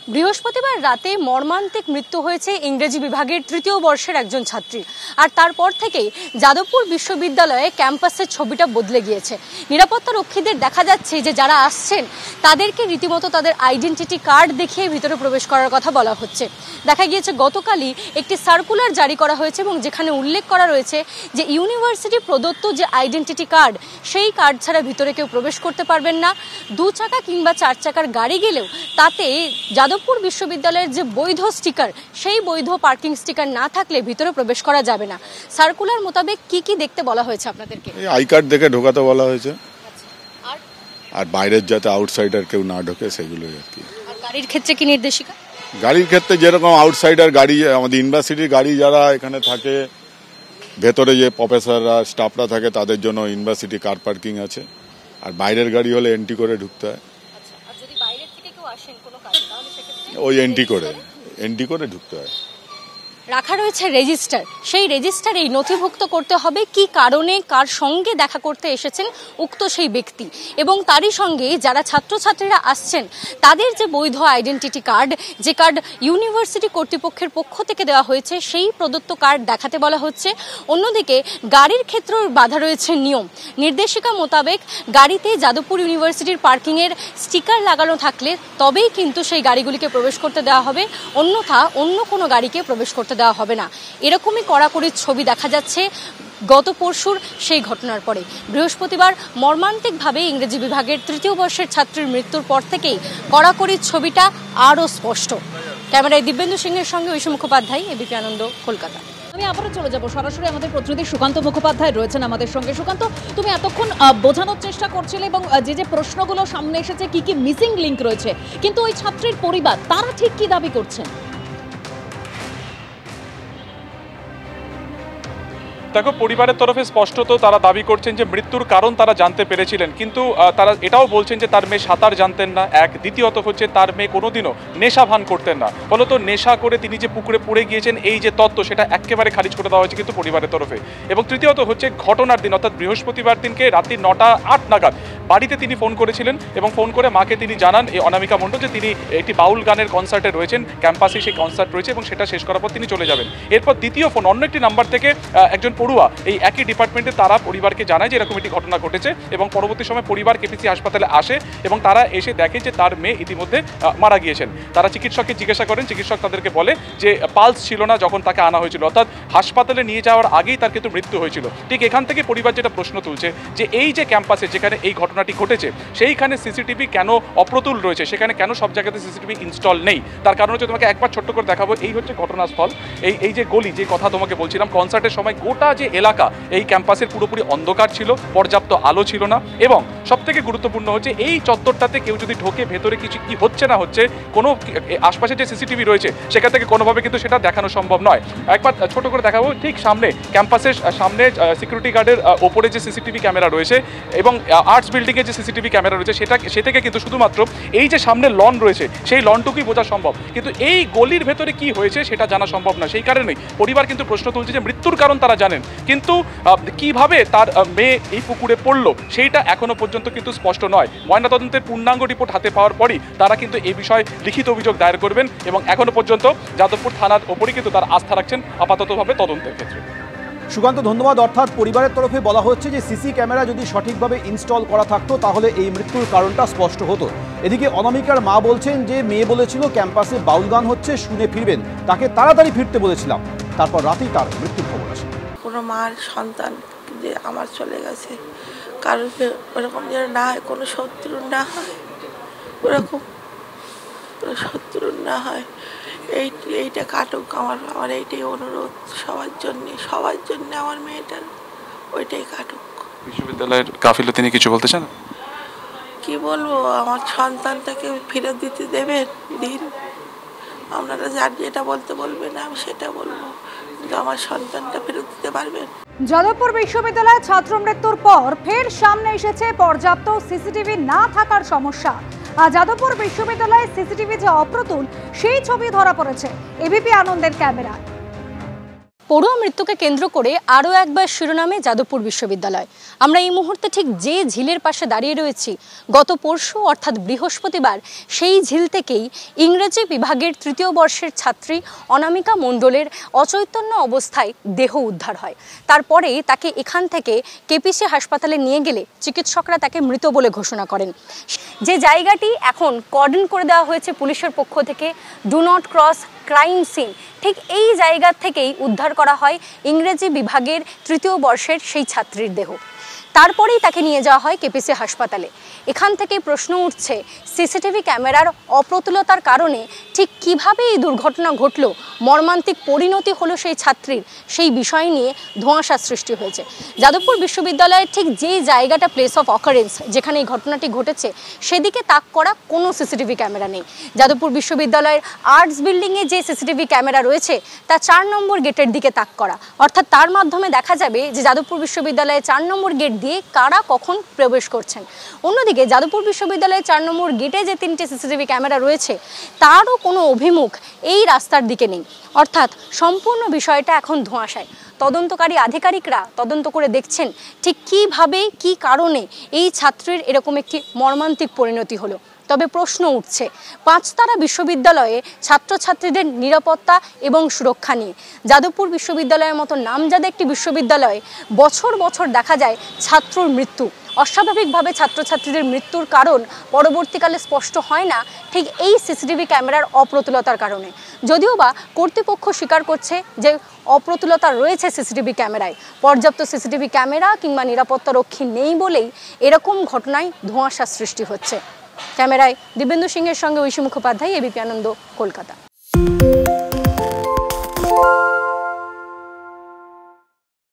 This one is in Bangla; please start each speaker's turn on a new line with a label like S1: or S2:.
S1: বৃহস্পতিবার রাতে মর্মান্তিক মৃত্যু হয়েছে ইংরেজি বিভাগের তৃতীয় বর্ষের একজন ছাত্রী। আর তারপর থেকেই যাদবপুর বিশ্ববিদ্যালয়ে ক্যাম্পাসের ছবিটা বদলে গিয়েছে। নিরাপত্তা রক্ষীদের দেখা যাচ্ছে যে যারা আসছেন তাদেরকে রীতিমতো তাদের আইডেন্টিটি কার্ড দেখিয়ে ভিতরে প্রবেশ করার কথা বলা হচ্ছে। দেখা গিয়েছে গতকালই একটি সার্কুলার জারি করা হয়েছে এবং যেখানে উল্লেখ করা রয়েছে যে ইউনিভার্সিটি প্রদত্ত যে আইডেন্টিটি কার্ড সেই কার্ড ছাড়া ভিতরে কেউ প্রবেশ করতে পারবেন না। 2 চাকা কিংবা 4 চাকার গাড়ি গেলেও তাতে যাদবপুর বিশ্ববিদ্যালয়ের যে বৈধ স্টিকার সেই বৈধ পার্কিং স্টিকার না থাকলে ভিতরে প্রবেশ করা যাবে না। সার্কুলার মোতাবেক কি কি দেখতে বলা হয়েছে আপনাদেরকে?
S2: আই কার্ড দেখে ঢোকাতে বলা হয়েছে, আর বাইরের যাতে আউটসাইডার কেউ না ঢোকে সেগুলোই আর কি।
S1: আর গাড়ির ক্ষেত্রে কি নির্দেশিকা?
S2: গাড়ির ক্ষেত্রে যেরকম আউটসাইডার গাড়ি, আমাদের ইউনিভার্সিটির গাড়ি যারা এখানে থাকে, ভেতরে যে প্রফেসররা স্টাফরা থাকে তাদের জন্য ইউনিভার্সিটি কার পার্কিং আছে, আর বাইরের গাড়ি হলে এন্ট্রি করে ঢুকতে হয়। ওই এন্ট্রি করে ঢুকতে হয়।
S1: রাখা রয়েছে রেজিস্টার, সেই রেজিস্টারেই নথিভুক্ত করতে হবে কি কারণে কার সঙ্গে দেখা করতে এসেছেন উক্ত সেই ব্যক্তি, এবং তারই সঙ্গে যারা ছাত্রছাত্রীরা আসছেন তাদের যে বৈধ আইডেন্টিটি কার্ড, যে কার্ড ইউনিভার্সিটি কর্তৃপক্ষের পক্ষ থেকে দেওয়া হয়েছে সেই প্রদত্ত কার্ড দেখাতে বলা হচ্ছে। অন্যদিকে গাড়ির ক্ষেত্রেও বাধা রয়েছে নিয়ম নির্দেশিকা মোতাবেক। গাড়িতে যাদবপুর ইউনিভার্সিটির পার্কিংয়ের স্টিকার লাগানো থাকলে তবেই কিন্তু সেই গাড়িগুলিকে প্রবেশ করতে দেওয়া হবে, অন্যথা অন্য কোনো গাড়িকে প্রবেশ করতে দেওয়া হবে না। এরকমই কড়াকড়ি ছবি দেখা যাচ্ছে গত পরশুর সেই ঘটনার পরে। বৃহস্পতিবার মর্মান্তিকভাবে ইংরেজি বিভাগের তৃতীয় বর্ষের ছাত্রীর মৃত্যুর পর থেকেই কড়াকড়ি ছবিটা আরও স্পষ্ট। ক্যামেরায় দিব্যেন্দু সিংহের সঙ্গে ঐশী মুখোপাধ্যায়, এবিপি আনন্দ, কলকাতা।
S3: আমি আবারও চলে যাব সরাসরি, আমাদের প্রতিনিধি সুকান্ত মুখোপাধ্যায় রয়েছেন আমাদের সঙ্গে। সুকান্ত, তুমি এতক্ষণ বোঝানোর চেষ্টা করছিলে এবং যে প্রশ্নগুলো সামনে এসেছে কি কি মিসিং লিঙ্ক রয়েছে, কিন্তু ওই ছাত্রীর পরিবার তারা ঠিক কি দাবি করছেন?
S4: দেখো, পরিবারের তরফে স্পষ্টত তারা দাবি করছেন যে মৃত্যুর কারণ তারা জানতে পেরেছিলেন, কিন্তু তারা এটাও বলছেন যে তার মেয়ে সাঁতার জানতেন না, এক। দ্বিতীয়ত হচ্ছে তার মেয়ে কোনোদিনও নেশা ভান করতেন না, ফলত নেশা করে তিনি যে পুকুরে পড়ে গিয়েছেন এই যে তত্ত্ব সেটা একেবারে খারিজ করে দেওয়া হয়েছে কিন্তু পরিবারের তরফে। এবং তৃতীয়ত হচ্ছে ঘটনার দিন অর্থাৎ বৃহস্পতিবার দিনকে রাত্রি 9:08 নাগাদ বাড়িতে তিনি ফোন করেছিলেন এবং ফোন করে মাকে তিনি জানান, এই অনামিকা মণ্ডল, যে তিনি একটি বাউল গানের কনসার্টে রয়েছেন, ক্যাম্পাসে সেই কনসার্ট রয়েছে এবং সেটা শেষ করার পর তিনি চলে যাবেন। এরপর দ্বিতীয় ফোন অন্য একটি নাম্বার থেকে একজন পড়ুয়া এই একই ডিপার্টমেন্টে তারা পরিবারকে জানায় যে এরকম একটি ঘটনা ঘটেছে, এবং পরবর্তী সময় পরিবার কেপিসি হাসপাতালে আসে এবং তারা এসে দেখে যে তার মেয়ে ইতিমধ্যে মারা গিয়েছেন। তারা চিকিৎসককে জিজ্ঞাসা করেন, চিকিৎসক তাদেরকে বলে যে পালস ছিল না যখন তাকে আনা হয়েছিল, অর্থাৎ হাসপাতালে নিয়ে যাওয়ার আগেই তার কিন্তু মৃত্যু হয়েছিল। ঠিক এখান থেকে পরিবার যেটা প্রশ্ন তুলছে যে এই যে ক্যাম্পাসে যেখানে এই ঘটনাটি ঘটেছে সেইখানে সিসিটিভি কেন অপ্রতুল রয়েছে, সেখানে কেন সব জায়গাতে সিসিটিভি ইনস্টল নেই। তার কারণ হচ্ছে, তোমাকে একবার ছোট্ট করে দেখাবো, এই হচ্ছে ঘটনাস্থল। এই যে গলি, যে কথা তোমাকে বলছিলাম, কনসার্টের সময় গোটা যে এলাকা এই ক্যাম্পাসের পুরোপুরি অন্ধকার ছিল, পর্যাপ্ত আলো ছিল না, এবং সবথেকে গুরুত্বপূর্ণ হচ্ছে এই চত্বরটাতে কেউ যদি ঢোকে ভেতরে কিছু কি হচ্ছে না হচ্ছে, কোনো আশপাশে যে সিসিটিভি রয়েছে সেখান থেকে কোনোভাবে কিন্তু সেটা দেখানো সম্ভব নয়। একবার ছোট করে দেখাবো, ঠিক সামনে ক্যাম্পাসের সামনে সিকিউরিটি গার্ডের ওপরে যে সিসিটিভি ক্যামেরা রয়েছে এবং আর্টস বিল্ডিংয়ে যে সিসিটিভি ক্যামেরা রয়েছে সে থেকে কিন্তু শুধুমাত্র এই যে সামনে লন রয়েছে সেই লনটুকুই বোঝা সম্ভব, কিন্তু এই গলির ভেতরে কি হয়েছে সেটা জানা সম্ভব না। সেই কারণেই পরিবার কিন্তু প্রশ্ন তুলছে যে মৃত্যুর কারণ তারা জানেন, কিন্তু কিভাবে তার মেয়ে এই পুকুরে পড়লো সেইটা এখনো পর্যন্ত কিন্তু স্পষ্ট নয়। ময়নাতদন্তের পূর্ণাঙ্গ রিপোর্ট হাতে পাওয়ার পরই তারা কিন্তু এই বিষয়ে লিখিত অভিযোগ দায়ের করবেন, এবং এখনো পর্যন্ত যাদবপুর থানার ওপরই কিন্তু তার আস্থা রাখছেন আপাততভাবে তদন্তের ক্ষেত্রে।
S5: সুকান্ত, ধন্যবাদ। অর্থাৎ পরিবারের তরফে বলা হচ্ছে যে সিসি ক্যামেরা যদি সঠিকভাবে ইনস্টল করা থাকতো তাহলে এই মৃত্যুর কারণটা স্পষ্ট হতো। এদিকে অনামিকার মা বলছেন যে মেয়ে বলেছিল ক্যাম্পাসে বাউল গান হচ্ছে, শুনে ফিরবেন, তাকে তাড়াতাড়ি ফিরতে বলেছিলাম, তারপর রাতেই তার মৃত্যুর খবর আসে।
S6: কোনো মার সন্তান যে আমার চলে গেছে, কারণ ওরকম যেন না হয়, কোনো শত্রু না হয়, ওরকম কোনো শত্রু না হয়, এইটা কাটুক। আমার এইটাই অনুরোধ সবার জন্য আমার মেয়েটার ওইটাই কাটুক।
S4: বিশ্ববিদ্যালয়ের কাফিলে তিনি কিছু বলতে চান?
S6: কি বলবো, আমার সন্তানটাকে ফেরত দিতে দেবেন দিন, আপনারা যার যেটা বলতে বলবেন আমি সেটা বলবো, কিন্তু আমার সন্তানটা ফেরত দিতে পারবেন।
S3: যাদবপুর বিশ্ববিদ্যালয়ে ছাত্র মৃত্যুর পর ফের সামনে এসেছে পর্যাপ্ত সিসিটিভি না থাকার সমস্যা। যাদবপুর বিশ্ববিদ্যালয়ে সিসিটিভি যে অপ্রতুল সেই ছবি ধরা পড়েছে এবিপি আনন্দের ক্যামেরায়।
S1: পড়ুয়া মৃত্যুকে কেন্দ্র করে আরও একবার শিরোনামে যাদবপুর বিশ্ববিদ্যালয়। আমরা এই মুহূর্তে ঠিক যে ঝিলের পাশে দাঁড়িয়ে রয়েছি, গত পরশু অর্থাৎ বৃহস্পতিবার সেই ঝিল থেকেই ইংরেজি বিভাগের তৃতীয় বর্ষের ছাত্রী অনামিকা মণ্ডলের অচৈতন্য অবস্থায় দেহ উদ্ধার হয়। তারপরেই তাকে এখান থেকে কেপিসি হাসপাতালে নিয়ে গেলে চিকিৎসকরা তাকে মৃত বলে ঘোষণা করেন। যে জায়গাটি এখন কর্ডন করে দেওয়া হয়েছে পুলিশের পক্ষ থেকে, do not cross crime scene, ঠিক এই জায়গা থেকেই উদ্ধার করা হয় ইংরেজি বিভাগের তৃতীয় বর্ষের সেই ছাত্রীর দেহ। তারপরেই তাকে নিয়ে যাওয়া হয় কেপিসি হাসপাতালে। এখান থেকে প্রশ্ন উঠছে, সিসিটিভি ক্যামেরার অপ্রতুলতার কারণে ঠিক কিভাবে এই দুর্ঘটনা ঘটল, মর্মান্তিক পরিণতি হলো সেই ছাত্রীর, সেই বিষয় নিয়ে ধোঁয়াশা সৃষ্টি হয়েছে। যাদবপুর বিশ্ববিদ্যালয়ের ঠিক যেই জায়গাটা প্লেস অফ অকারেন্স, যেখানে এই ঘটনাটি ঘটেছে, সেদিকে তাক করা কোনো সিসিটিভি ক্যামেরা নেই। যাদবপুর বিশ্ববিদ্যালয়ের আর্টস বিল্ডিংয়ে যে সিসিটিভি ক্যামেরা রয়েছে তা 4 নম্বর গেটের দিকে তাক করা, অর্থাৎ তার মাধ্যমে দেখা যাবে যে যাদবপুর বিশ্ববিদ্যালয়ের 4 নম্বর গেট দিয়ে কারা কখন প্রবেশ করছেন। অন্যদিকে যাদবপুর বিশ্ববিদ্যালয়ের 4 নম্বর গেটে যে 3টে সিসিটিভি ক্যামেরা রয়েছে তারও কোনো অভিমুখ এই রাস্তার দিকে নেই, অর্থাৎ সম্পূর্ণ বিষয়টা এখন ধোঁয়াশায়। তদন্তকারী আধিকারিকরা তদন্ত করে দেখছেন ঠিক কিভাবে, কি কারণে এই ছাত্রীর এরকম একটি মর্মান্তিক পরিণতি হলো। তবে প্রশ্ন উঠছে পাঁচতারা বিশ্ববিদ্যালয়ে ছাত্রছাত্রীদের নিরাপত্তা এবং সুরক্ষা নিয়ে। যাদবপুর বিশ্ববিদ্যালয়ের মতো নামজাদা একটি বিশ্ববিদ্যালয়ে বছর বছর দেখা যায় ছাত্রর মৃত্যু। অস্বাভাবিকভাবে ছাত্রছাত্রীদের মৃত্যুর কারণ পরবর্তীকালে স্পষ্ট হয় না ঠিক এই সিসিটিভি ক্যামেরার অপ্রতুলতার কারণে। যদিও বা কর্তৃপক্ষ স্বীকার করছে যে অপ্রতুলতা রয়েছে সিসিটিভি ক্যামেরায়, পর্যাপ্ত সিসিটিভি ক্যামেরা কিংবা নিরাপত্তা রক্ষী নেই বলেই এরকম ঘটনায় ধোঁয়াশা সৃষ্টি হচ্ছে। ক্যামেরায় দিব্যেন্দু সিংহের সঙ্গে ঐশী মুখোপাধ্যায়, এবিপি আনন্দ, কলকাতা।